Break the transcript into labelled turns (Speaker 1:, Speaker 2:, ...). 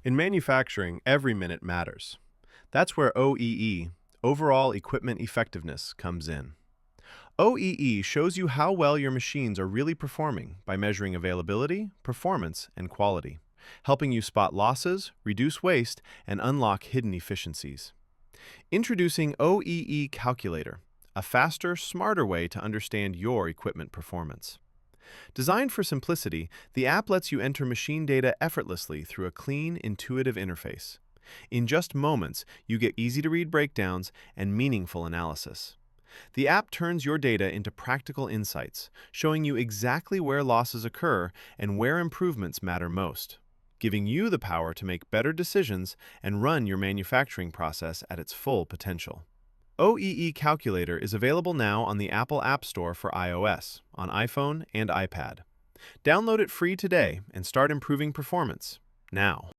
Speaker 1: In manufacturing, every minute matters. That's where OEE, Overall Equipment Effectiveness, comes in. OEE shows you how well your machines are really performing by measuring availability, performance, and quality, helping you spot losses, reduce waste, and unlock hidden efficiencies. Introducing OEE Calculator, a faster, smarter way to understand your equipment performance. Designed for simplicity, the app lets you enter machine data effortlessly through a clean, intuitive interface. In just moments, you get easy-to-read breakdowns and meaningful analysis. The app turns your data into practical insights, showing you exactly where losses occur and where improvements matter most, giving you the power to make better decisions and run your manufacturing process at its full potential. OEE Calculator is available now on the Apple App Store for iOS, on iPhone and iPad. Download it free today and start improving performance now.